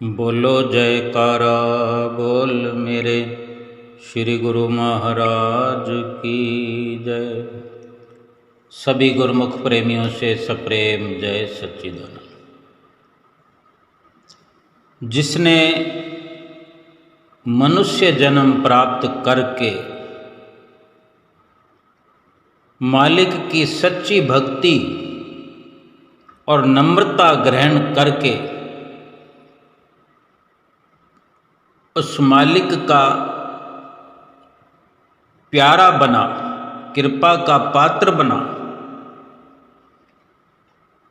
बोलो जयकारा बोल मेरे श्री गुरु महाराज की जय। सभी गुरुमुख प्रेमियों से सप्रेम जय सच्चिदानंद। जिसने मनुष्य जन्म प्राप्त करके मालिक की सच्ची भक्ति और नम्रता ग्रहण करके उस मालिक का प्यारा बना, कृपा का पात्र बना,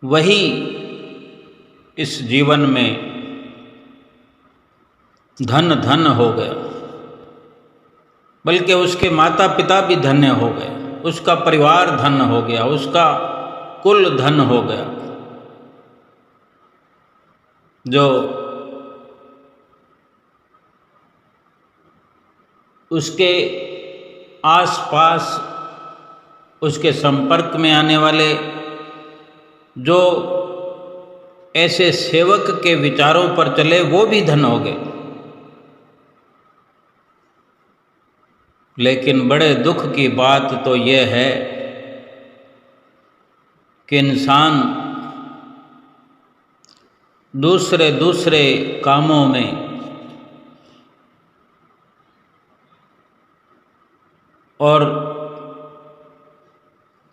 वही इस जीवन में धन धन हो गया। बल्कि उसके माता पिता भी धन्य हो गए, उसका परिवार धन हो गया, उसका कुल धन हो गया। जो उसके आसपास उसके संपर्क में आने वाले जो ऐसे सेवक के विचारों पर चले वो भी धन हो गए। लेकिन बड़े दुख की बात तो यह है कि इंसान दूसरे कामों में और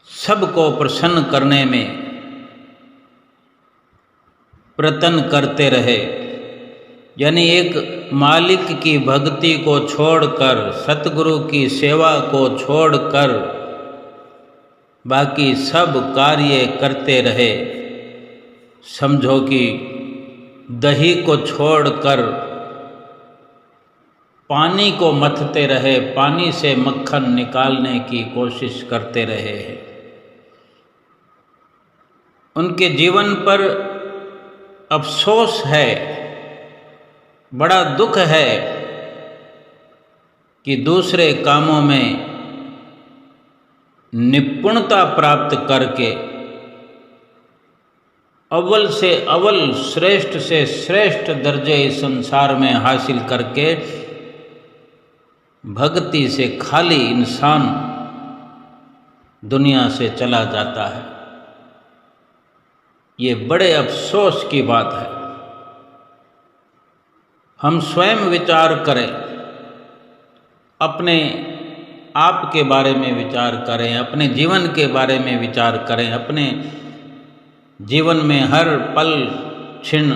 सबको प्रसन्न करने में प्रयत्न करते रहे, यानी एक मालिक की भक्ति को छोड़कर, सतगुरु की सेवा को छोड़कर बाकी सब कार्य करते रहे। समझो कि दही को छोड़कर पानी को मथते रहे, पानी से मक्खन निकालने की कोशिश करते रहे हैं। उनके जीवन पर अफसोस है, बड़ा दुख है कि दूसरे कामों में निपुणता प्राप्त करके अव्वल से अव्वल, श्रेष्ठ से श्रेष्ठ दर्जे इस संसार में हासिल करके भक्ति से खाली इंसान दुनिया से चला जाता है। ये बड़े अफसोस की बात है। हम स्वयं विचार करें, अपने आप के बारे में विचार करें, अपने जीवन के बारे में विचार करें, अपने जीवन में हर पल क्षण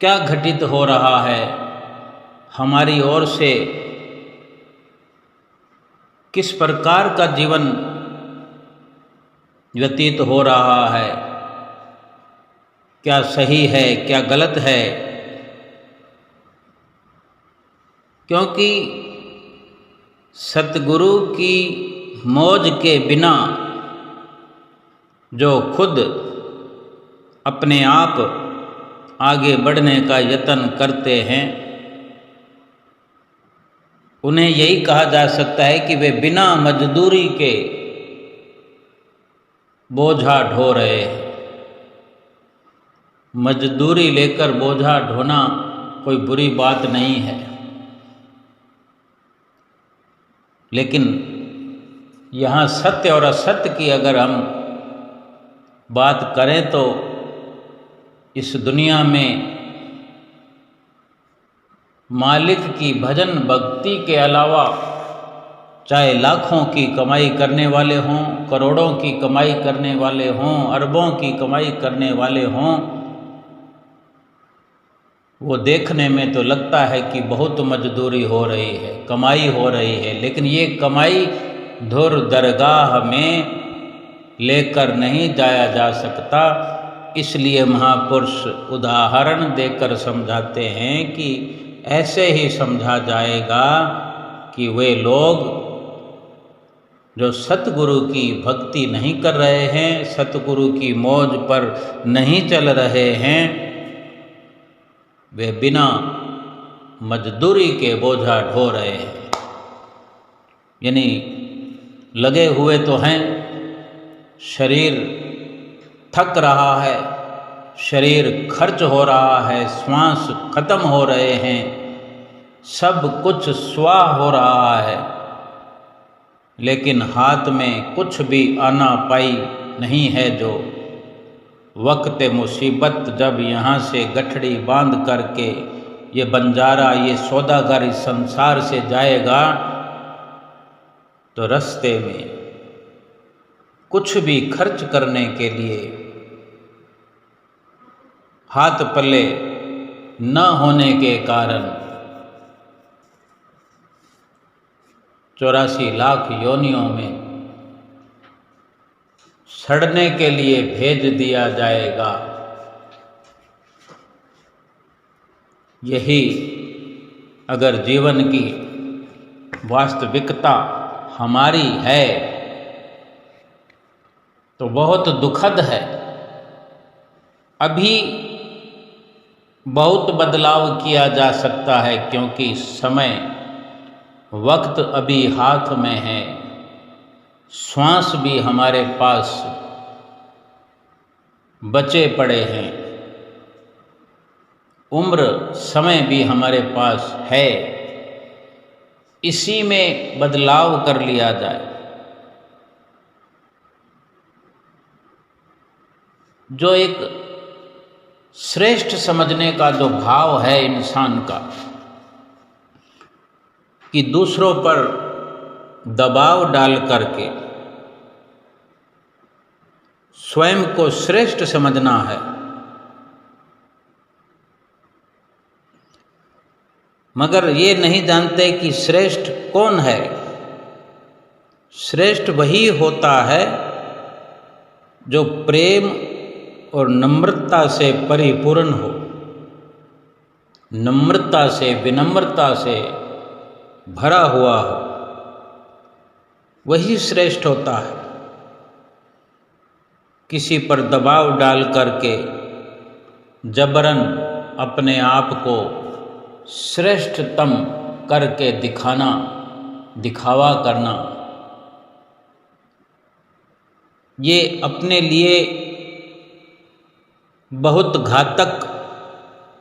क्या घटित हो रहा है, हमारी ओर से किस प्रकार का जीवन व्यतीत हो रहा है, क्या सही है क्या गलत है। क्योंकि सतगुरु की मौज के बिना जो खुद अपने आप आगे बढ़ने का यत्न करते हैं, उन्हें यही कहा जा सकता है कि वे बिना मजदूरी के बोझा ढो रहे हैं। मजदूरी लेकर बोझा ढोना कोई बुरी बात नहीं है, लेकिन यहाँ सत्य और असत्य की अगर हम बात करें तो इस दुनिया में मालिक की भजन भक्ति के अलावा चाहे लाखों की कमाई करने वाले हों, करोड़ों की कमाई करने वाले हों, अरबों की कमाई करने वाले हों, वो देखने में तो लगता है कि बहुत मजदूरी हो रही है, कमाई हो रही है, लेकिन ये कमाई धुर दरगाह में लेकर नहीं जाया जा सकता। इसलिए महापुरुष उदाहरण देकर समझाते हैं कि ऐसे ही समझा जाएगा कि वे लोग जो सतगुरु की भक्ति नहीं कर रहे हैं, सतगुरु की मौज पर नहीं चल रहे हैं, वे बिना मजदूरी के बोझा ढो रहे हैं। यानी लगे हुए तो हैं, शरीर थक रहा है, शरीर खर्च हो रहा है, श्वास खत्म हो रहे हैं, सब कुछ स्वाह हो रहा है, लेकिन हाथ में कुछ भी आना पाई नहीं है। जो वक्त मुसीबत जब यहाँ से गठड़ी बांध करके ये बंजारा, ये सौदागर इस संसार से जाएगा, तो रास्ते में कुछ भी खर्च करने के लिए हाथ पल्ले न होने के कारण 84 लाख योनियों में सड़ने के लिए भेज दिया जाएगा। यही अगर जीवन की वास्तविकता हमारी है तो बहुत दुखद है। अभी बहुत बदलाव किया जा सकता है, क्योंकि समय वक्त अभी हाथ में है, श्वास भी हमारे पास बचे पड़े हैं, उम्र समय भी हमारे पास है। इसी में बदलाव कर लिया जाए। जो एक श्रेष्ठ समझने का जो भाव है इंसान का, कि दूसरों पर दबाव डाल करके स्वयं को श्रेष्ठ समझना है, मगर ये नहीं जानते कि श्रेष्ठ कौन है। श्रेष्ठ वही होता है जो प्रेम और नम्रता से परिपूर्ण हो, नम्रता से, विनम्रता से भरा हुआ हो, वही श्रेष्ठ होता है। किसी पर दबाव डाल करके जबरन अपने आप को श्रेष्ठतम करके दिखाना, दिखावा करना, ये अपने लिए बहुत घातक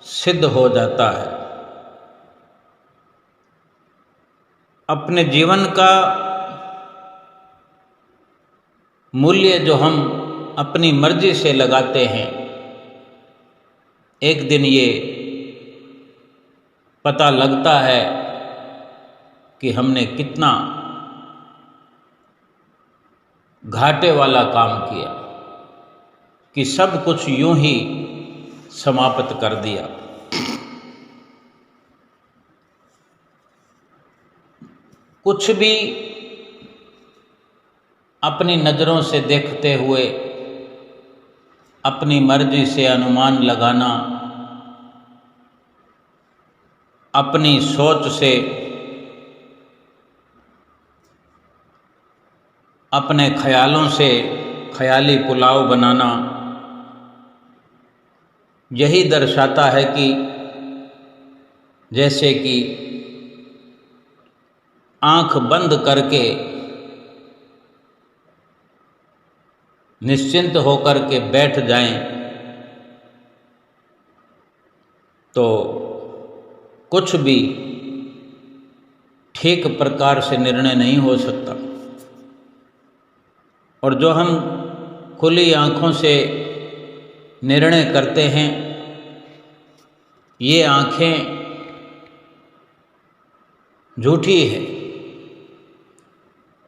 सिद्ध हो जाता है। अपने जीवन का मूल्य जो हम अपनी मर्जी से लगाते हैं, एक दिन ये पता लगता है कि हमने कितना घाटे वाला काम किया, कि सब कुछ यूं ही समाप्त कर दिया। कुछ भी अपनी नज़रों से देखते हुए अपनी मर्जी से अनुमान लगाना, अपनी सोच से अपने ख्यालों से ख्याली पुलाव बनाना, यही दर्शाता है कि जैसे कि आंख बंद करके निश्चिंत होकर के बैठ जाएं तो कुछ भी ठीक प्रकार से निर्णय नहीं हो सकता। और जो हम खुली आंखों से निर्णय करते हैं, ये आंखें झूठी है।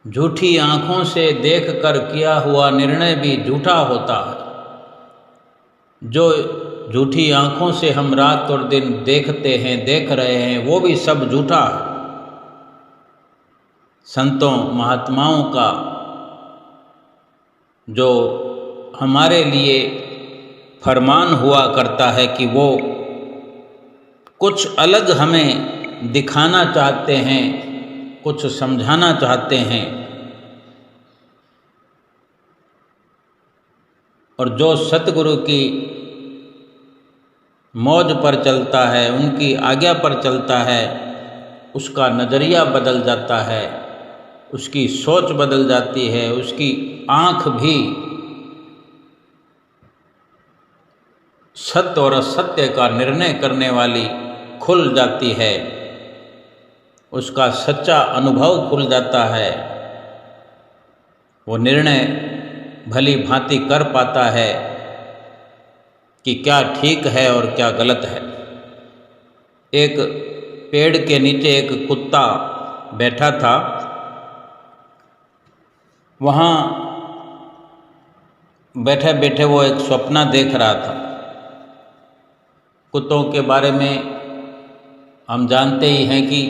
झूठी आंखों से देखकर किया हुआ निर्णय भी झूठा होता है। जो झूठी आंखों से हम रात और दिन देखते हैं, देख रहे हैं, वो भी सब झूठा है। संतों महात्माओं का जो हमारे लिए फरमान हुआ करता है कि वो कुछ अलग हमें दिखाना चाहते हैं, कुछ समझाना चाहते हैं। और जो सतगुरु की मौज पर चलता है, उनकी आज्ञा पर चलता है, उसका नज़रिया बदल जाता है, उसकी सोच बदल जाती है, उसकी आँख भी सत्य और असत्य का निर्णय करने वाली खुल जाती है, उसका सच्चा अनुभव खुल जाता है, वो निर्णय भली भांति कर पाता है कि क्या ठीक है और क्या गलत है। एक पेड़ के नीचे एक कुत्ता बैठा था, वहाँ बैठे बैठे वो एक सपना देख रहा था। कुत्तों के बारे में हम जानते ही हैं कि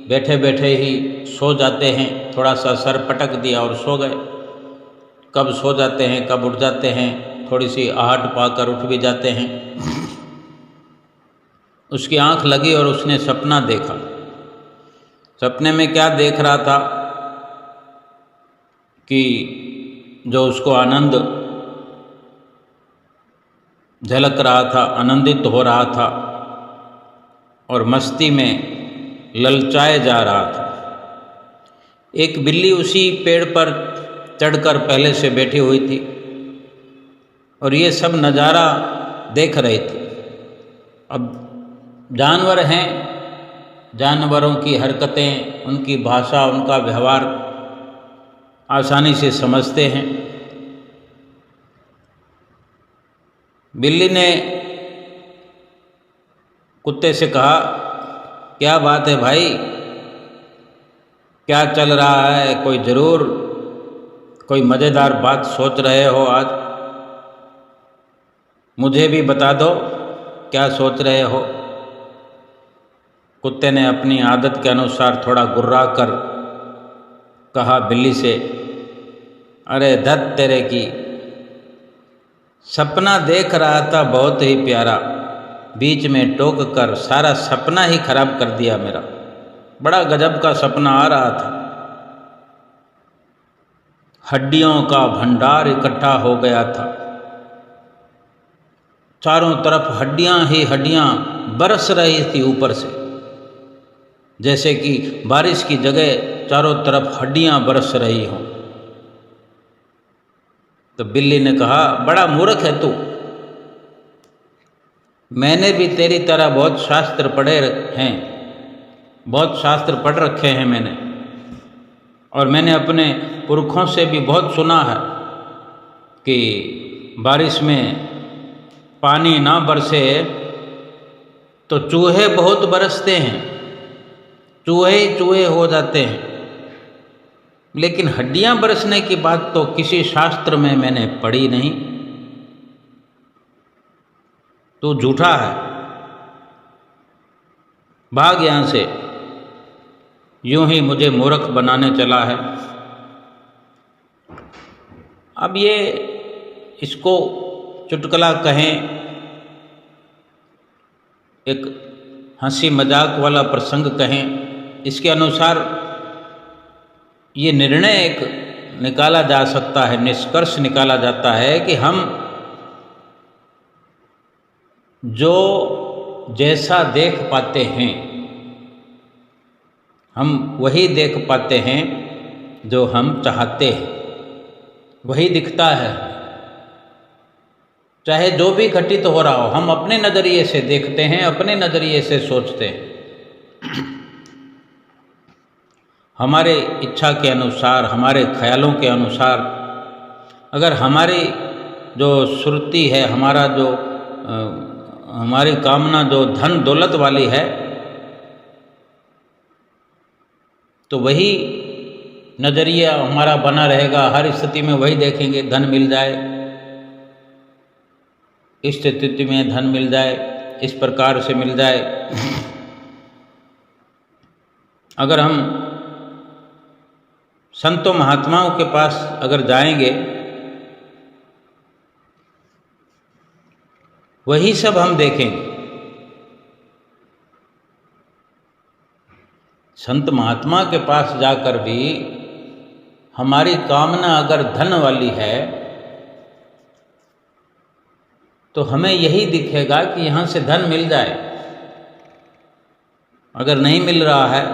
बैठे बैठे ही सो जाते हैं, थोड़ा सा सर पटक दिया और सो गए। कब सो जाते हैं, कब उठ जाते हैं, थोड़ी सी आहट पाकर उठ भी जाते हैं। उसकी आंख लगी और उसने सपना देखा। सपने में क्या देख रहा था कि जो उसको आनंद झलक रहा था, आनंदित हो रहा था और मस्ती में ललचाए जा रहा था। एक बिल्ली उसी पेड़ पर चढ़कर पहले से बैठी हुई थी और ये सब नज़ारा देख रही थी। अब जानवर हैं, जानवरों की हरकतें, उनकी भाषा, उनका व्यवहार आसानी से समझते हैं। बिल्ली ने कुत्ते से कहा, क्या बात है भाई, क्या चल रहा है? कोई ज़रूर कोई मज़ेदार बात सोच रहे हो आज, मुझे भी बता दो क्या सोच रहे हो। कुत्ते ने अपनी आदत के अनुसार थोड़ा गुर्रा कर कहा बिल्ली से, अरे धत तेरे की, सपना देख रहा था बहुत ही प्यारा, बीच में टोक कर सारा सपना ही खराब कर दिया मेरा। बड़ा गजब का सपना आ रहा था, हड्डियों का भंडार इकट्ठा हो गया था, चारों तरफ हड्डियां ही हड्डियां बरस रही थी ऊपर से, जैसे कि बारिश की जगह चारों तरफ हड्डियां बरस रही हों। तो बिल्ली ने कहा, बड़ा मूर्ख है तू, मैंने भी तेरी तरह बहुत शास्त्र पढ़े हैं, बहुत शास्त्र पढ़ रखे हैं मैंने, और मैंने अपने पुरखों से भी बहुत सुना है कि बारिश में पानी ना बरसे तो चूहे बहुत बरसते हैं, चूहे ही चूहे हो जाते हैं। लेकिन हड्डियां बरसने की बात तो किसी शास्त्र में मैंने पढ़ी नहीं, तो झूठा है, भाग यहां से, यूं ही मुझे मूर्ख बनाने चला है। अब ये इसको चुटकुला कहें, एक हंसी मजाक वाला प्रसंग कहें, इसके अनुसार ये निर्णय एक निकाला जा सकता है, निष्कर्ष निकाला जाता है कि हम जो जैसा देख पाते हैं, हम वही देख पाते हैं जो हम चाहते हैं, वही दिखता है। चाहे जो भी घटित हो रहा हो, हम अपने नज़रिए से देखते हैं, अपने नज़रिए से सोचते हैं। हमारे इच्छा के अनुसार, हमारे ख्यालों के अनुसार, अगर हमारी जो सुरती है, हमारा जो हमारी कामना जो धन दौलत वाली है, तो वही नज़रिया हमारा बना रहेगा। हर स्थिति में वही देखेंगे, धन मिल जाए, इस स्थिति में धन मिल जाए, इस प्रकार से मिल जाए। अगर हम संतों महात्माओं के पास अगर जाएंगे, वही सब हम देखेंगे। संत महात्मा के पास जाकर भी हमारी कामना अगर धन वाली है तो हमें यही दिखेगा कि यहाँ से धन मिल जाए। अगर नहीं मिल रहा है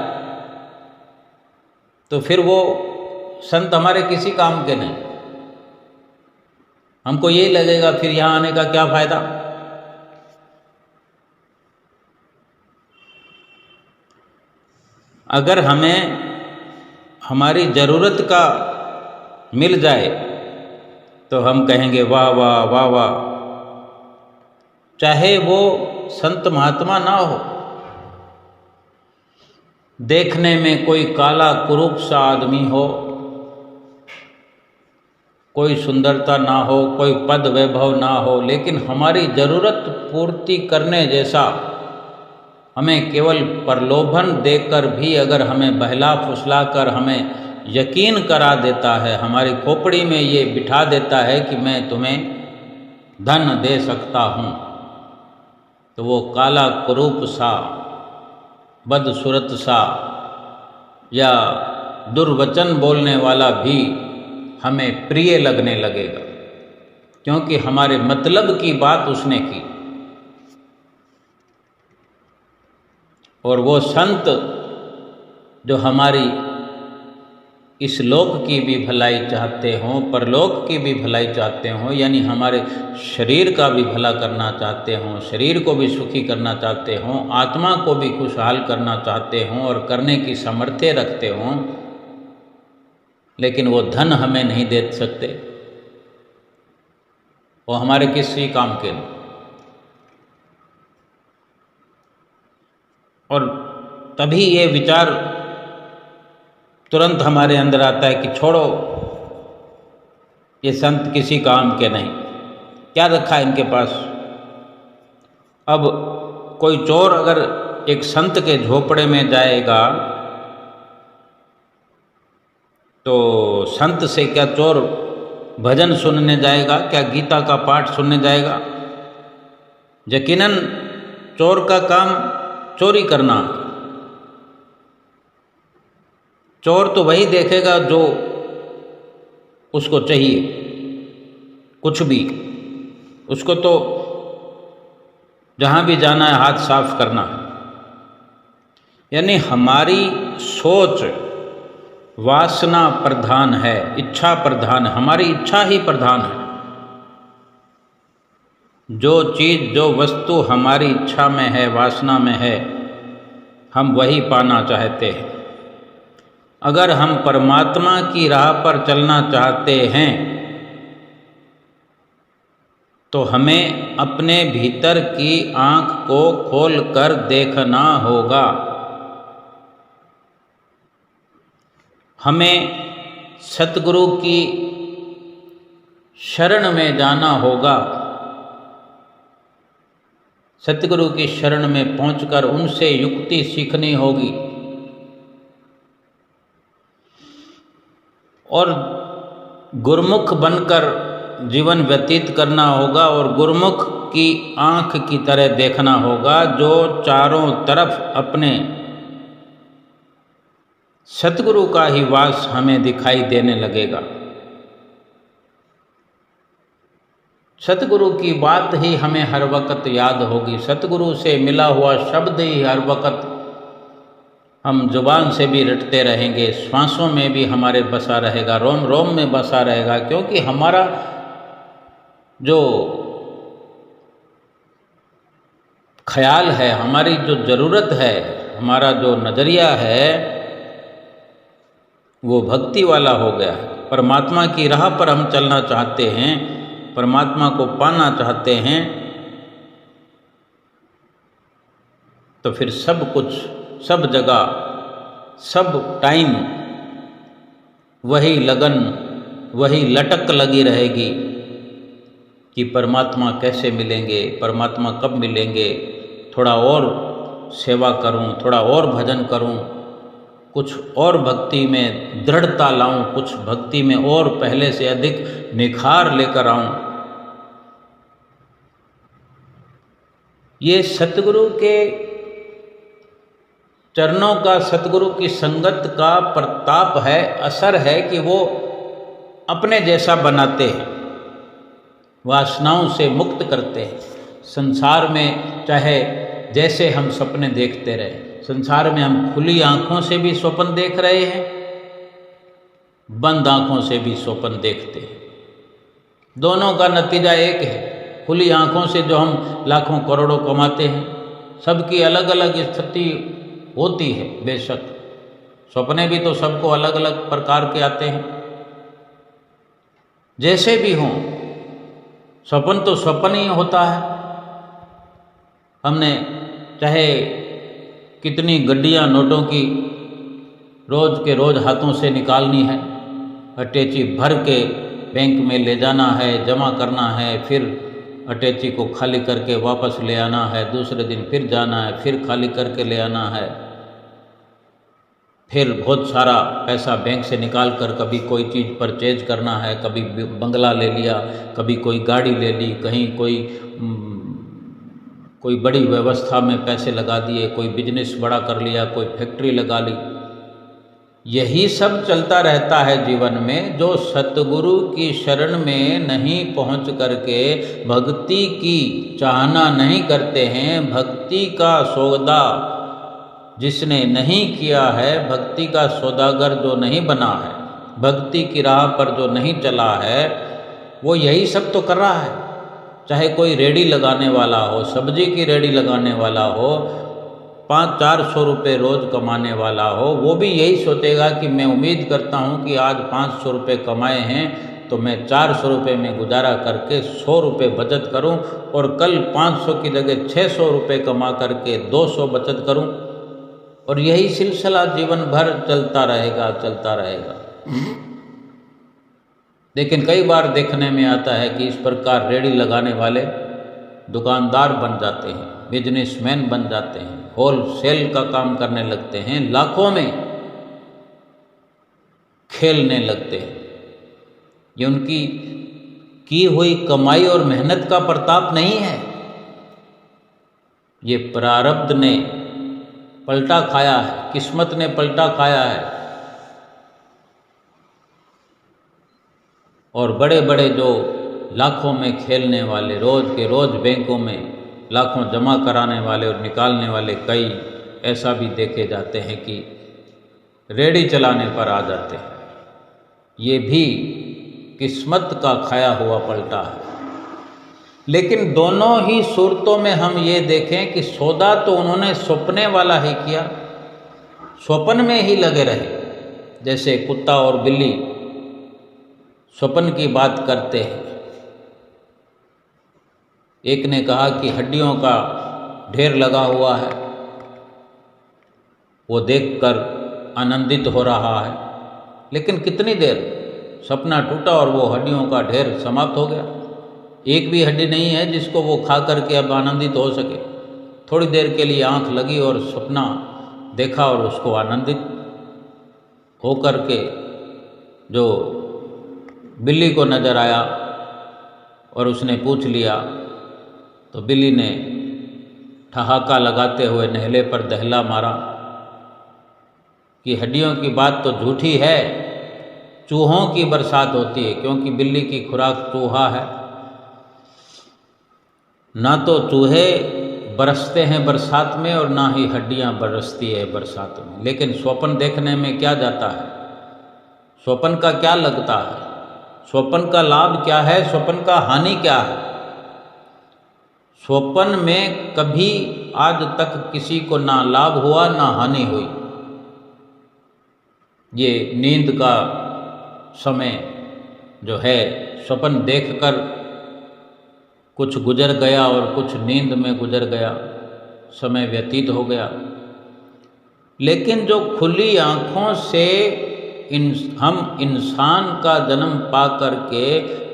तो फिर वो संत हमारे किसी काम के नहीं। हमको यही लगेगा फिर यहाँ आने का क्या फ़ायदा, अगर हमें हमारी ज़रूरत का मिल जाए तो हम कहेंगे वाह वाह वाह वाह, चाहे वो संत महात्मा ना हो, देखने में कोई काला कुरूप सा आदमी हो, कोई सुंदरता ना हो, कोई पद वैभव ना हो, लेकिन हमारी ज़रूरत पूर्ति करने जैसा हमें केवल प्रलोभन देकर भी अगर हमें बहला फुसला कर हमें यकीन करा देता है, हमारी खोपड़ी में ये बिठा देता है कि मैं तुम्हें धन दे सकता हूँ, तो वो काला कुरूप सा, बदसूरत सा या दुर्वचन बोलने वाला भी हमें प्रिय लगने लगेगा, क्योंकि हमारे मतलब की बात उसने की। और वो संत जो हमारी इस लोक की भी भलाई चाहते हों, परलोक की भी भलाई चाहते हों, यानी हमारे शरीर का भी भला करना चाहते हों, शरीर को भी सुखी करना चाहते हों, आत्मा को भी खुशहाल करना चाहते हों और करने की सामर्थ्य रखते हों, लेकिन वो धन हमें नहीं दे सकते, वो हमारे किसी काम के नहीं। और तभी ये विचार तुरंत हमारे अंदर आता है कि छोड़ो, ये संत किसी काम के नहीं, क्या रखा है इनके पास। अब कोई चोर अगर एक संत के झोपड़े में जाएगा तो संत से क्या चोर भजन सुनने जाएगा, क्या गीता का पाठ सुनने जाएगा? यकीनन चोर का काम चोरी करना। चोर तो वही देखेगा जो उसको चाहिए, कुछ भी, उसको तो जहाँ भी जाना है हाथ साफ करना है। यानी हमारी सोच वासना प्रधान है, इच्छा प्रधान है, हमारी इच्छा ही प्रधान है। जो चीज़, जो वस्तु हमारी इच्छा में है, वासना में है, हम वही पाना चाहते हैं। अगर हम परमात्मा की राह पर चलना चाहते हैं तो हमें अपने भीतर की आँख को खोलकर देखना होगा, हमें सतगुरु की शरण में जाना होगा, सतगुरु की शरण में पहुंचकर उनसे युक्ति सीखनी होगी और गुरुमुख बनकर जीवन व्यतीत करना होगा और गुरुमुख की आँख की तरह देखना होगा, जो चारों तरफ अपने सतगुरु का ही वास हमें दिखाई देने लगेगा। सतगुरु की बात ही हमें हर वक्त याद होगी, सतगुरु से मिला हुआ शब्द ही हर वक्त हम जुबान से भी रटते रहेंगे, श्वासों में भी हमारे बसा रहेगा, रोम रोम में बसा रहेगा, क्योंकि हमारा जो ख्याल है, हमारी जो ज़रूरत है, हमारा जो नज़रिया है वो भक्ति वाला हो गया है। परमात्मा की राह पर हम चलना चाहते हैं, परमात्मा को पाना चाहते हैं, तो फिर सब कुछ, सब जगह, सब टाइम वही लगन, वही लटक लगी रहेगी कि परमात्मा कैसे मिलेंगे, परमात्मा कब मिलेंगे, थोड़ा और सेवा करूं, थोड़ा और भजन करूं, कुछ और भक्ति में दृढ़ता लाऊं, कुछ भक्ति में और पहले से अधिक निखार लेकर आऊं। ये सतगुरु के चरणों का, सतगुरु की संगत का प्रताप है, असर है कि वो अपने जैसा बनाते हैं, वासनाओं से मुक्त करते हैं। संसार में चाहे जैसे हम सपने देखते रहे, संसार में हम खुली आँखों से भी स्वप्न देख रहे हैं, बंद आँखों से भी स्वप्न देखते हैं, दोनों का नतीजा एक है। खुली आँखों से जो हम लाखों करोड़ों कमाते हैं, सबकी अलग अलग स्थिति होती है बेशक, सपने भी तो सबको अलग अलग प्रकार के आते हैं। जैसे भी हों, सपन तो सपन ही होता है। हमने चाहे कितनी गड्डियां नोटों की रोज़ के रोज़ हाथों से निकालनी है, अटैची भर के बैंक में ले जाना है, जमा करना है, फिर अटैची को खाली करके वापस ले आना है, दूसरे दिन फिर जाना है, फिर खाली करके ले आना है, फिर बहुत सारा पैसा बैंक से निकाल कर कभी कोई चीज़ परचेज करना है, कभी बंगला ले लिया, कभी कोई गाड़ी ले ली, कहीं कोई बड़ी व्यवस्था में पैसे लगा दिए, कोई बिजनेस बड़ा कर लिया, कोई फैक्ट्री लगा ली। यही सब चलता रहता है जीवन में। जो सतगुरु की शरण में नहीं पहुंच करके भक्ति की चाहना नहीं करते हैं, भक्ति का सौदा जिसने नहीं किया है, भक्ति का सौदागर जो नहीं बना है, भक्ति की राह पर जो नहीं चला है, वो यही सब तो कर रहा है। चाहे कोई रेडी लगाने वाला हो, सब्जी की रेडी लगाने वाला हो, 500-400 रुपये रोज़ कमाने वाला हो, वो भी यही सोचेगा कि मैं उम्मीद करता हूँ कि आज 500 रुपये कमाए हैं तो मैं 400 रुपये में गुजारा करके 100 रुपये बचत करूँ और कल 500 की जगह 600 रुपये कमा करके 200 बचत करूँ, और यही सिलसिला जीवन भर चलता रहेगा। लेकिन कई बार देखने में आता है कि इस प्रकार रेडी लगाने वाले दुकानदार बन जाते हैं, बिजनेसमैन बन जाते हैं, होलसेल का काम करने लगते हैं, लाखों में खेलने लगते हैं। ये उनकी की हुई कमाई और मेहनत का प्रताप नहीं है, ये प्रारब्ध ने पलटा खाया है, किस्मत ने पलटा खाया है। और बड़े बड़े जो लाखों में खेलने वाले, रोज़ के रोज़ बैंकों में लाखों जमा कराने वाले और निकालने वाले कई ऐसा भी देखे जाते हैं कि रेडी चलाने पर आ जाते हैं। ये भी किस्मत का खाया हुआ पलटा है। लेकिन दोनों ही सूरतों में हम ये देखें कि सौदा तो उन्होंने सपने वाला ही किया, स्वप्न में ही लगे रहे। जैसे कुत्ता और बिल्ली स्वप्न की बात करते हैं। एक ने कहा कि हड्डियों का ढेर लगा हुआ है, वो देखकर आनंदित हो रहा है, लेकिन कितनी देर, सपना टूटा और वो हड्डियों का ढेर समाप्त हो गया। एक भी हड्डी नहीं है जिसको वो खा करके अब आनंदित हो सके। थोड़ी देर के लिए आंख लगी और सपना देखा और उसको आनंदित हो करके जो बिल्ली को नज़र आया और उसने पूछ लिया, तो बिल्ली ने ठहाका लगाते हुए नहले पर दहला मारा कि हड्डियों की बात तो झूठी है, चूहों की बरसात होती है, क्योंकि बिल्ली की खुराक चूहा है। ना तो चूहे बरसते हैं बरसात में और ना ही हड्डियां बरसती है बरसात में। लेकिन स्वप्न देखने में क्या जाता है, स्वप्न का क्या लगता है, स्वप्न का लाभ क्या है, स्वप्न का हानि क्या है। स्वप्न में कभी आज तक किसी को ना लाभ हुआ ना हानि हुई। ये नींद का समय जो है, स्वप्न देखकर कुछ गुजर गया और कुछ नींद में गुजर गया, समय व्यतीत हो गया। लेकिन जो खुली आँखों से हम इंसान का जन्म पा करके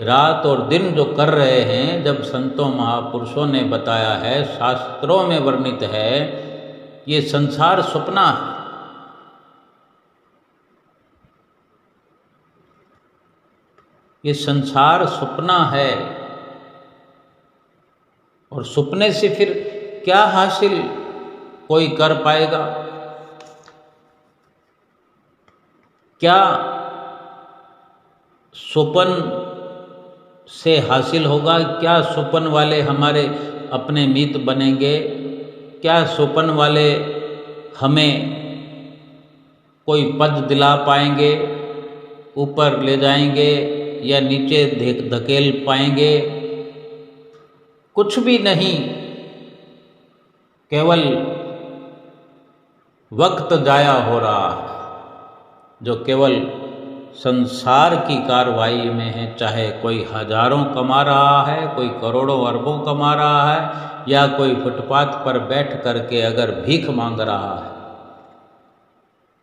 रात और दिन जो कर रहे हैं, जब संतों महापुरुषों ने बताया है, शास्त्रों में वर्णित है, ये संसार सपना है। ये संसार सपना है। और सपने से फिर क्या हासिल कोई कर पाएगा? क्या स्वप्न से हासिल होगा? क्या स्वप्न वाले हमारे अपने मित्र बनेंगे? क्या स्वप्न वाले हमें कोई पद दिला पाएंगे, ऊपर ले जाएंगे या नीचे धकेल पाएंगे? कुछ भी नहीं, केवल वक्त जाया हो रहा है। जो केवल संसार की कार्रवाई में है, चाहे कोई हजारों कमा रहा है, कोई करोड़ों अरबों कमा रहा है, या कोई फुटपाथ पर बैठ करके अगर भीख मांग रहा है,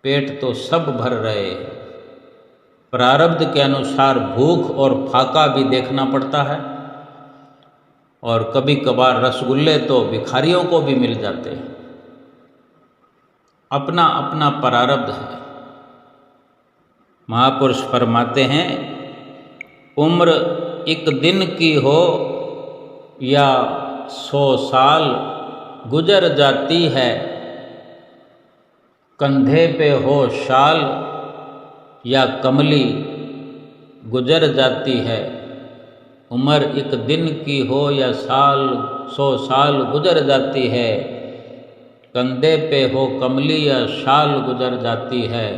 पेट तो सब भर रहे हैं। प्रारब्ध के अनुसार भूख और फाका भी देखना पड़ता है, और कभी कभार रसगुल्ले तो भिखारियों को भी मिल जाते हैं। अपना अपना प्रारब्ध है। महापुरुष फरमाते हैं, उम्र एक दिन की हो या 100 साल गुजर जाती है, कंधे पे हो शाल या कमली गुजर जाती है। उम्र एक दिन की हो या 100 साल गुजर जाती है, कंधे पे हो कमली या शाल गुजर जाती है।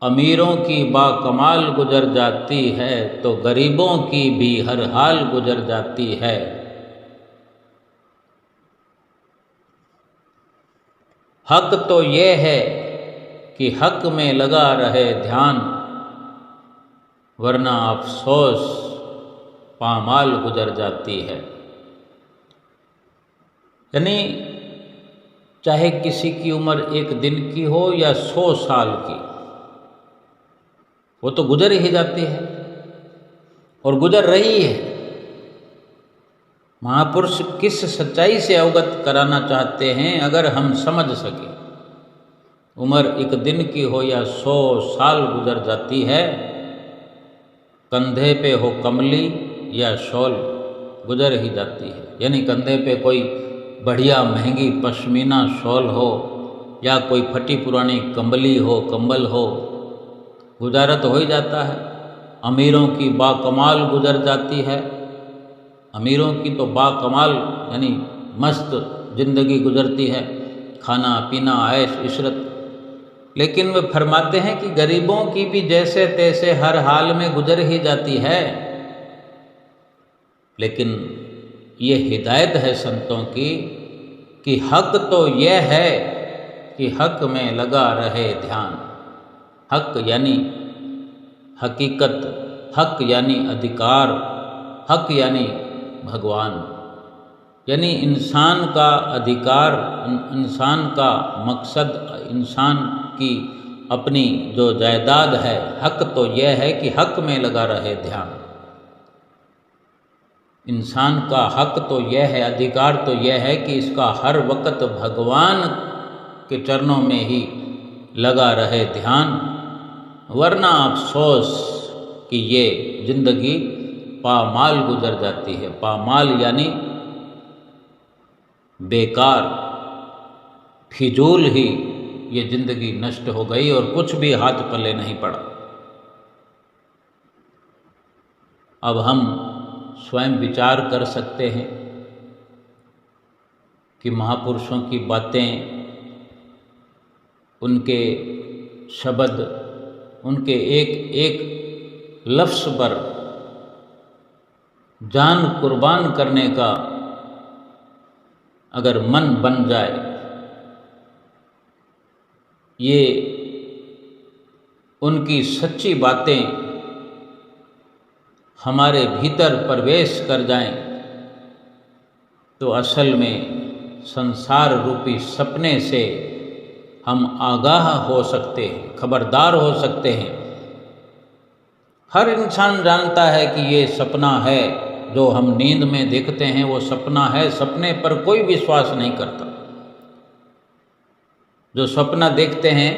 अमीरों की बाकमाल गुजर जाती है, तो गरीबों की भी हर हाल गुजर जाती है। हक तो ये है कि हक में लगा रहे ध्यान, वरना अफसोस पामाल गुजर जाती है। यानी चाहे किसी की उम्र एक दिन की हो या 100 साल की, वो तो गुजर ही जाती है और गुजर रही है। महापुरुष किस सच्चाई से अवगत कराना चाहते हैं, अगर हम समझ सके। उम्र एक दिन की हो या 100 साल गुजर जाती है, कंधे पे हो कमली या शॉल गुजर ही जाती है। यानी कंधे पे कोई बढ़िया महंगी पश्मीना शॉल हो या कोई फटी पुरानी कंबली हो, कंबल हो, गुजारा तो हो ही जाता है। अमीरों की बाकमाल गुजर जाती है। अमीरों की तो बाकमाल यानी मस्त जिंदगी गुजरती है, खाना पीना ऐश इशरत। लेकिन वे फरमाते हैं कि गरीबों की भी जैसे तैसे हर हाल में गुजर ही जाती है। लेकिन ये हिदायत है संतों की कि हक तो यह है कि हक में लगा रहे ध्यान। हक यानी हकीकत, हक यानी अधिकार, हक यानी भगवान। यानी इंसान का अधिकार, इंसान का मकसद, इंसान की अपनी जो जायदाद है, हक तो यह है कि हक में लगा रहे ध्यान। इंसान का हक तो यह है, अधिकार तो यह है कि इसका हर वक्त भगवान के चरणों में ही लगा रहे ध्यान, वरना अफसोस कि ये जिंदगी पामाल गुजर जाती है। पामाल यानी बेकार, फिजूल ही ये जिंदगी नष्ट हो गई और कुछ भी हाथ पल्ले नहीं पड़ा। अब हम स्वयं विचार कर सकते हैं कि महापुरुषों की बातें, उनके शब्द, उनके एक एक लफ्ज़ पर जान कुर्बान करने का अगर मन बन जाए, ये उनकी सच्ची बातें हमारे भीतर प्रवेश कर जाएं, तो असल में संसार रूपी सपने से हम आगाह हो सकते हैं, खबरदार हो सकते हैं। हर इंसान जानता है कि ये सपना है, जो हम नींद में देखते हैं वो सपना है। सपने पर कोई विश्वास नहीं करता। जो सपना देखते हैं,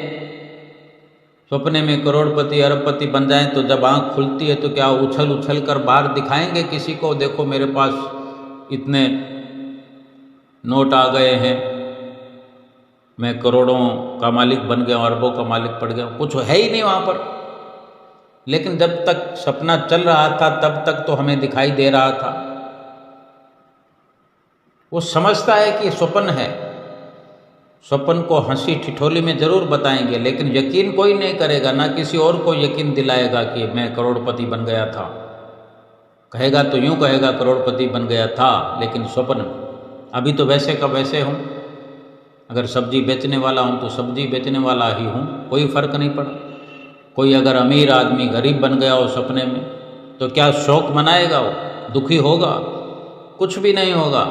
सपने में करोड़पति अरबपति बन जाएं, तो जब आँख खुलती है तो क्या उछल उछल कर बाहर दिखाएंगे किसी को, देखो मेरे पास इतने नोट आ गए हैं, मैं करोड़ों का मालिक बन गया, अरबों का मालिक पड़ गया। कुछ है ही नहीं वहाँ पर। लेकिन जब तक सपना चल रहा था तब तक तो हमें दिखाई दे रहा था। वो समझता है कि स्वप्न है। स्वप्न को हंसी ठिठोली में जरूर बताएंगे, लेकिन यकीन कोई नहीं करेगा, ना किसी और को यकीन दिलाएगा कि मैं करोड़पति बन गया था। कहेगा तो यूं कहेगा करोड़पति बन गया था, लेकिन स्वप्न, अभी तो वैसे का वैसे हूँ। अगर सब्जी बेचने वाला हूँ तो सब्जी बेचने वाला ही हूँ, कोई फ़र्क नहीं पड़ा। कोई अगर अमीर आदमी गरीब बन गया हो सपने में, तो क्या शौक मनाएगा वो? दुखी होगा? कुछ भी नहीं होगा,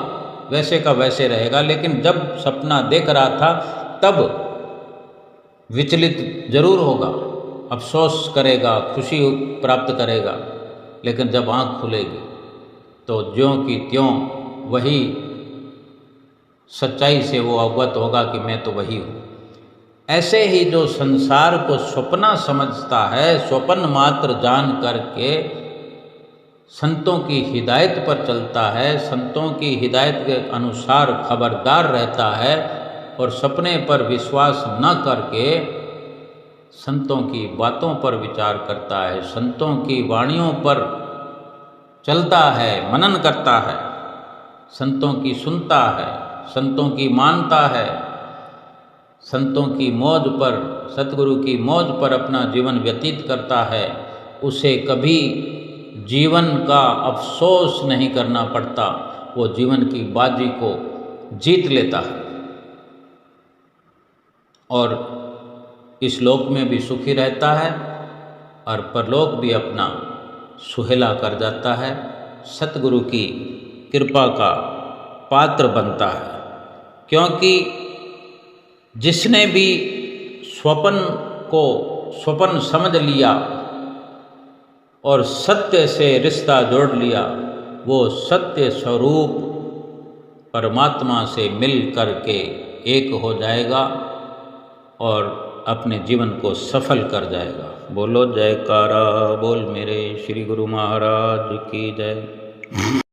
वैसे का वैसे रहेगा। लेकिन जब सपना देख रहा था तब विचलित जरूर होगा, अफसोस करेगा, खुशी प्राप्त करेगा। लेकिन जब आँख खुलेगी तो ज्यों की त्यों वही सच्चाई से वो अवगत होगा कि मैं तो वही हूँ। ऐसे ही जो संसार को स्वप्न समझता है, स्वप्न मात्र जान करके संतों की हिदायत पर चलता है, संतों की हिदायत के अनुसार खबरदार रहता है और सपने पर विश्वास न करके संतों की बातों पर विचार करता है, संतों की वाणियों पर चलता है, मनन करता है, संतों की सुनता है, संतों की मानता है, संतों की मौज पर, सतगुरु की मौज पर अपना जीवन व्यतीत करता है, उसे कभी जीवन का अफसोस नहीं करना पड़ता। वो जीवन की बाजी को जीत लेता है और इस लोक में भी सुखी रहता है और परलोक भी अपना सुहेला कर जाता है, सतगुरु की कृपा का पात्र बनता है। क्योंकि जिसने भी स्वप्न को स्वप्न समझ लिया और सत्य से रिश्ता जोड़ लिया, वो सत्य स्वरूप परमात्मा से मिल करके एक हो जाएगा और अपने जीवन को सफल कर जाएगा। बोलो जयकारा बोल मेरे श्री गुरु महाराज की जय।